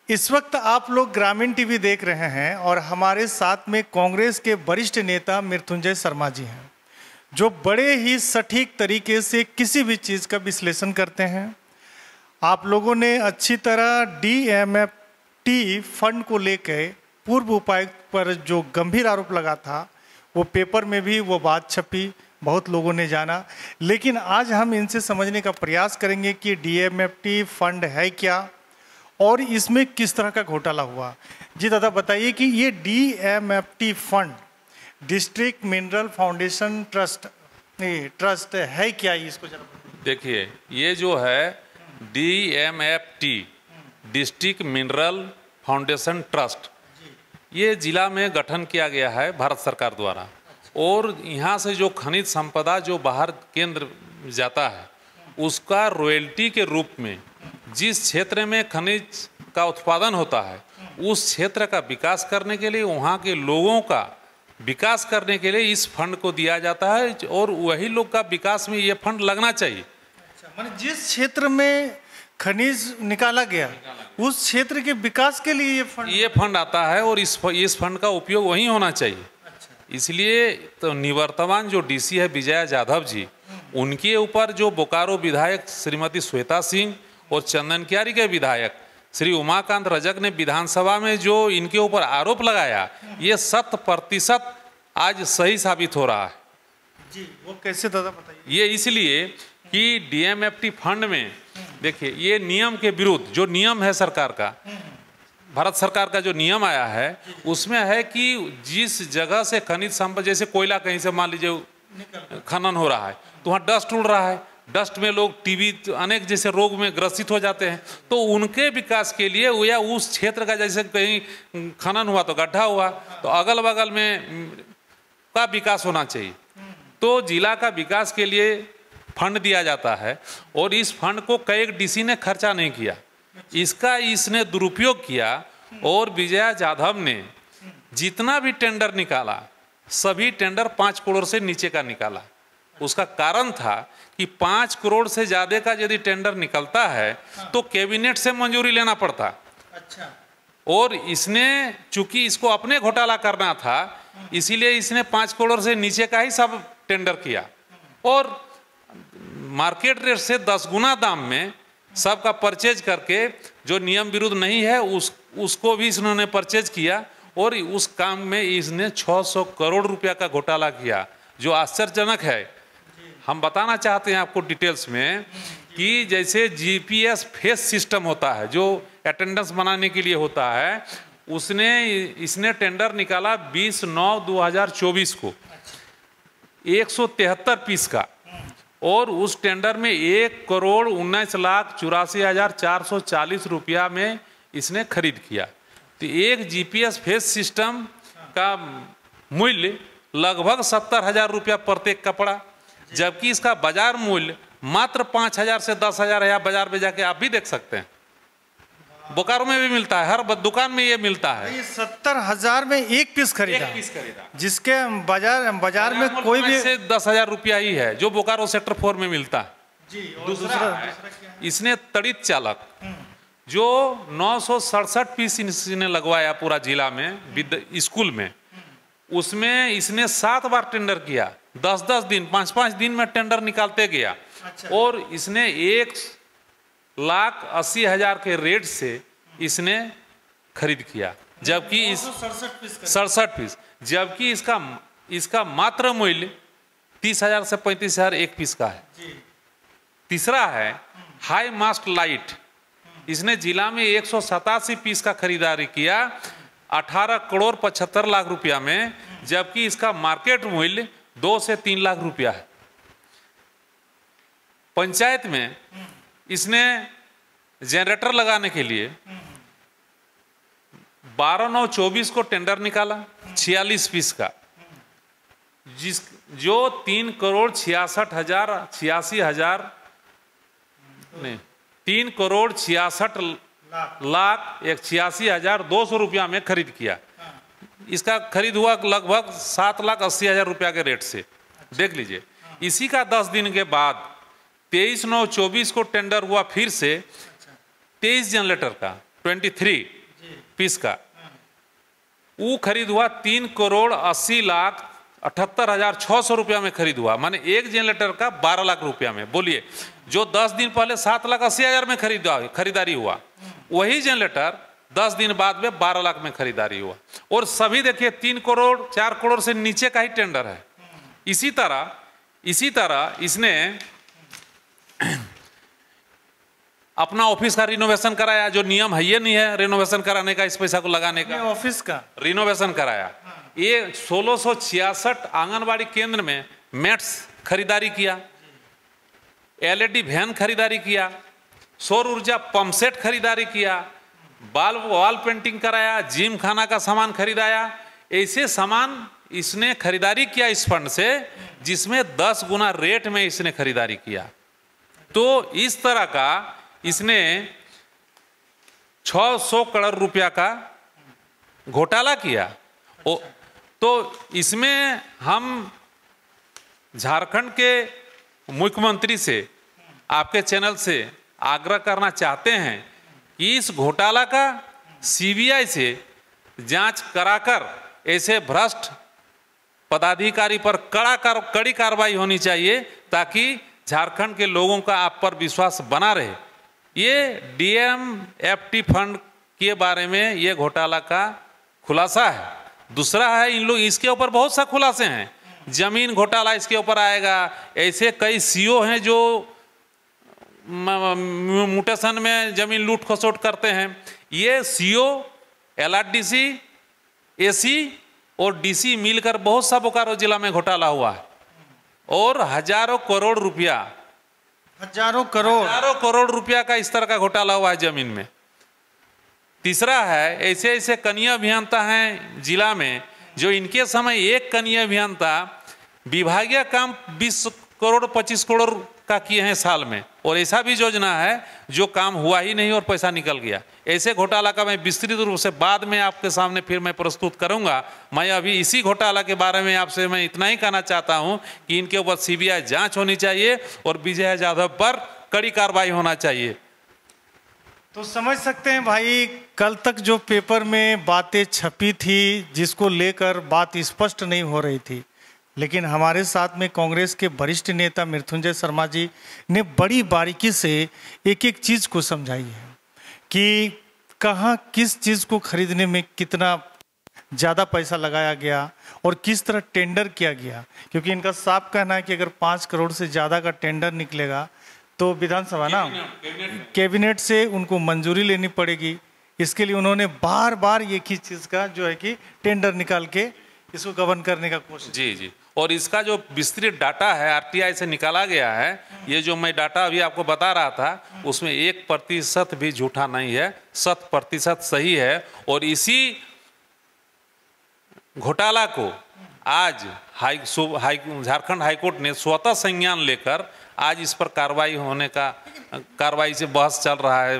इस वक्त आप लोग ग्रामीण टीवी देख रहे हैं और हमारे साथ में कांग्रेस के वरिष्ठ नेता मृत्युंजय शर्मा जी हैं, जो बड़े ही सटीक तरीके से किसी भी चीज़ का विश्लेषण करते हैं। आप लोगों ने अच्छी तरह डीएमएफटी फंड को लेकर पूर्व उपायुक्त पर जो गंभीर आरोप लगा था, वो पेपर में भी वो बात छपी, बहुत लोगों ने जाना। लेकिन आज हम इनसे समझने का प्रयास करेंगे कि डीएमएफटी फंड है क्या और इसमें किस तरह का घोटाला हुआ। जी दादा बताइए कि ये DMFT fund district mineral foundation trust है क्या? इसको जरा देखिए, ये जो है DMFT district mineral foundation trust, ये जिला में गठन किया गया है भारत सरकार द्वारा। और यहाँ से जो खनिज संपदा जो बाहर केंद्र जाता है, उसका रॉयल्टी के रूप में जिस क्षेत्र में खनिज का उत्पादन होता है, उस क्षेत्र का विकास करने के लिए, वहाँ के लोगों का विकास करने के लिए इस फंड को दिया जाता है। और वही लोग का विकास में ये फंड लगना चाहिए। अच्छा, माने जिस क्षेत्र में खनिज निकाला गया उस क्षेत्र के विकास के लिए ये फंड आता है और इस फंड का उपयोग वहीं होना चाहिए। इसलिए तो निवर्तमान जो डीसी है विजया जाधव जी, उनके ऊपर जो बोकारो विधायक श्रीमती श्वेता सिंह और चंदन कियारी के विधायक श्री उमाकांत रजक ने विधानसभा में जो इनके ऊपर आरोप लगाया, ये 100% आज सही साबित हो रहा है। जी, वो कैसे दादा बताइए? ये इसलिए कि डीएमएफटी फंड में देखिए, ये नियम के विरुद्ध जो नियम है सरकार का, भारत सरकार का जो नियम आया है, उसमें है कि जिस जगह से खनिज संपदा, जैसे कोयला कहीं से मान लीजिए खनन हो रहा है, तो वहाँ डस्ट उड़ रहा है, डस्ट में लोग टीबी अनेक जैसे रोग में ग्रसित हो जाते हैं। तो उनके विकास के लिए या उस क्षेत्र का, जैसे कहीं खनन हुआ तो गड्ढा हुआ, तो अगल बगल में का विकास होना चाहिए। तो जिला का विकास के लिए फंड दिया जाता है और इस फंड को कई डीसी ने खर्चा नहीं किया, इसने दुरुपयोग किया। और विजया जाधव ने जितना भी टेंडर निकाला, सभी टेंडर 5 करोड़ से नीचे का निकाला। उसका कारण था कि 5 करोड़ से ज्यादा का यदि टेंडर निकलता है तो कैबिनेट से मंजूरी लेना पड़ता। अच्छा। और इसने चूंकि इसको अपने घोटाला करना था, इसीलिए इसने 5 करोड़ से नीचे का ही सब टेंडर किया और मार्केट रेट से 10 गुना दाम में सबका परचेज करके, जो नियम विरुद्ध नहीं है उसको भी इन्होंने परचेज किया। और उस काम में इसने 600 करोड़ रुपया का घोटाला किया, जो आश्चर्यजनक है। हम बताना चाहते हैं आपको डिटेल्स में कि जैसे जीपीएस फेस सिस्टम होता है, जो अटेंडेंस बनाने के लिए होता है, इसने टेंडर निकाला 20/9/2024 को 173 पीस का। और उस टेंडर में 1,19,84,440 रुपया में इसने खरीद किया। तो एक जीपीएस फेस सिस्टम का मूल्य लगभग 70,000 रुपया प्रत्येक का पड़ा, जबकि इसका बाजार मूल्य मात्र 5,000 से 10,000 है। बाजार में जाके आप भी देख सकते हैं, बोकारो में भी मिलता है, हर दुकान में ये मिलता है। 70,000 में एक पीस खरीदा, जिसके बाजार में कोई भी से 10,000 रुपया ही है, जो बोकारो सेक्टर 4 में मिलता है। जी। और दूसरा इसने तड़ित चालक जो 967 पीस इसने लगवाया पूरा जिला में स्कूल में, उसमें इसने 7 बार टेंडर किया, 10-10 दिन 5-5 दिन में टेंडर निकालते गया। अच्छा। और इसने 1,80,000 के रेट से इसने खरीद किया, जबकि 67 पीस, जबकि इसका मात्र मूल्य 30,000 से 35,000 एक पीस का है। तीसरा है हाई मास्ट लाइट, इसने जिला में 187 पीस का खरीदारी किया 18 करोड़ 75 लाख रुपया में, जबकि इसका मार्केट मूल्य 2 से 3 लाख रुपया है। पंचायत में इसने जनरेटर लगाने के लिए 12/9/24 को टेंडर निकाला 46 पीस का, जो 3,66,200 रुपया में खरीद किया। इसका खरीद हुआ लगभग 7,80,000 रुपया के रेट से। देख लीजिए, इसी का 10 दिन के बाद 23/9/24 को टेंडर हुआ फिर से 23 जनरेटर का 23 पीस का, वो खरीद हुआ 3,80,78,600 रुपया में खरीद हुआ, माने एक जनरेटर का 12 लाख रुपया में। बोलिए, जो 10 दिन पहले 7,80,000 में खरीदारी हुआ, वही जनरेटर 10 दिन बाद में 12 लाख में खरीदारी हुआ। और सभी देखिए 3 करोड़ 4 करोड़ से नीचे का ही टेंडर है। इसी तरह इसने अपना ऑफिस का रिनोवेशन कराया, जो नियम है ये नहीं है रिनोवेशन कराने का, इस पैसा को लगाने का। ऑफिस का रिनोवेशन कराया। ये 1666 आंगनबाड़ी केंद्र में मैट्स खरीदारी किया, एलईडी वैन खरीदारी किया, सौर ऊर्जा पंप सेट खरीदारी किया, वॉल पेंटिंग कराया, जिम खाना का सामान खरीदाया। ऐसे सामान इसने खरीदारी किया इस फंड से, जिसमें 10 गुना रेट में इसने खरीदारी किया। तो इस तरह का इसने 600 करोड़ रुपया का घोटाला किया। तो इसमें हम झारखंड के मुख्यमंत्री से, आपके चैनल से आग्रह करना चाहते हैं कि इस घोटाला का सीबीआई से जांच कराकर ऐसे भ्रष्ट पदाधिकारी पर कड़ी कार्रवाई होनी चाहिए, ताकि झारखंड के लोगों का आप पर विश्वास बना रहे। ये डीएमएफटी फंड के बारे में ये घोटाला का खुलासा है। दूसरा है, इन लोग इसके ऊपर बहुत सा खुलासे हैं। जमीन घोटाला इसके ऊपर आएगा। ऐसे कई सीओ हैं जो म्यूटेशन में जमीन लूट खसोट करते हैं। ये सीओ, एलआरडीसी, एसी और डीसी मिलकर बहुत सा बोकारो जिला में घोटाला हुआ है, और हजारों करोड़ रुपया का इस तरह का घोटाला हुआ है जमीन में। तीसरा है, ऐसे ऐसे कनीय अभियंता हैं जिला में, जो इनके समय एक कनीय अभियंता विभागीय काम 20 करोड़ 25 करोड़ का किए हैं साल में, और ऐसा भी योजना है जो काम हुआ ही नहीं और पैसा निकल गया। ऐसे घोटाला का मैं विस्तृत रूप से बाद में आपके सामने फिर मैं प्रस्तुत करूंगा। मैं अभी इसी घोटाला के बारे में आपसे मैं इतना ही कहना चाहता हूं कि इनके ऊपर सीबीआई जांच होनी चाहिए और विजय यादव पर कड़ी कार्रवाई होना चाहिए। तो समझ सकते हैं भाई, कल तक जो पेपर में बातें छपी थी, जिसको लेकर बात स्पष्ट नहीं हो रही थी, लेकिन हमारे साथ में कांग्रेस के वरिष्ठ नेता मृत्युंजय शर्मा जी ने बड़ी बारीकी से एक एक चीज़ को समझाई है कि कहाँ किस चीज़ को खरीदने में कितना ज़्यादा पैसा लगाया गया और किस तरह टेंडर किया गया। क्योंकि इनका साफ कहना है कि अगर 5 करोड़ से ज़्यादा का टेंडर निकलेगा तो विधानसभा कैबिनेट से उनको मंजूरी लेनी पड़ेगी। इसके लिए उन्होंने बार बार एक ही चीज़ का जो है कि टेंडर निकाल के इसको गवर्न करने का कोशिश। जी। और इसका जो विस्तृत डाटा है आरटीआई से निकाला गया है, ये जो मैं डाटा अभी आपको बता रहा था, उसमें 1% भी झूठा नहीं है, 100% सही है। और इसी घोटाला को आज झारखंड हाईकोर्ट ने स्वतः संज्ञान लेकर आज इस पर कार्रवाई से बहस चल रहा है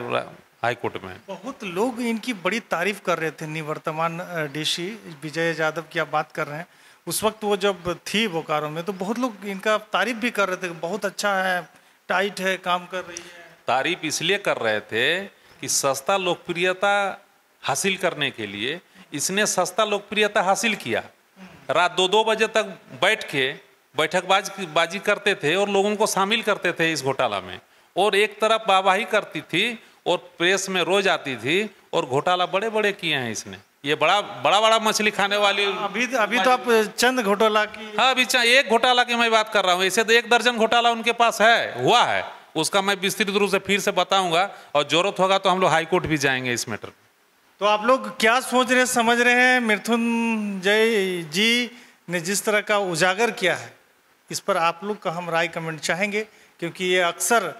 हाईकोर्ट में। बहुत लोग इनकी बड़ी तारीफ कर रहे थे। निवर्तमान डीसी विजय यादव की आप बात कर रहे हैं, उस वक्त वो जब थी बोकारो में तो बहुत लोग इनका तारीफ भी कर रहे थे, बहुत अच्छा है, टाइट है, काम कर रही है। तारीफ इसलिए कर रहे थे कि सस्ता लोकप्रियता हासिल करने के लिए इसने सस्ता लोकप्रियता हासिल किया। रात 2-2 बजे तक बैठ के बैठकबाजी करते थे और लोगों को शामिल करते थे इस घोटाला में, और एक तरफ वाहवाही करती थी और प्रेस में रोज आती थी, और घोटाला बड़े बड़े किए हैं इसने। ये बड़ा मछली खाने वाली। अभी तो आप चंद घोटाला की, हाँ अभी एक घोटाला की मैं बात कर रहा हूँ। ऐसे तो 1 दर्जन घोटाला उनके पास हुआ है। उसका मैं विस्तृत रूप से फिर से बताऊंगा, और जरूरत होगा तो हम लोग हाईकोर्ट भी जाएंगे इस मैटर। तो आप लोग क्या सोच रहे समझ रहे हैं? मृत्युंजय जी ने जिस तरह का उजागर किया है, इस पर आप लोग का हम राय कमेंट चाहेंगे, क्योंकि ये अक्सर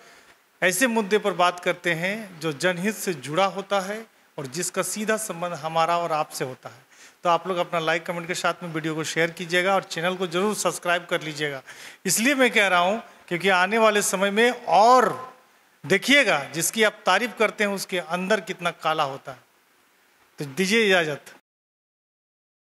ऐसे मुद्दे पर बात करते हैं जो जनहित से जुड़ा होता है और जिसका सीधा संबंध हमारा और आपसे होता है। तो आप लोग अपना लाइक कमेंट के साथ में वीडियो को शेयर कीजिएगा और चैनल को जरूर सब्सक्राइब कर लीजिएगा। इसलिए मैं कह रहा हूँ क्योंकि आने वाले समय में और देखिएगा, जिसकी आप तारीफ करते हैं उसके अंदर कितना काला होता है। तो दीजिए इजाज़त।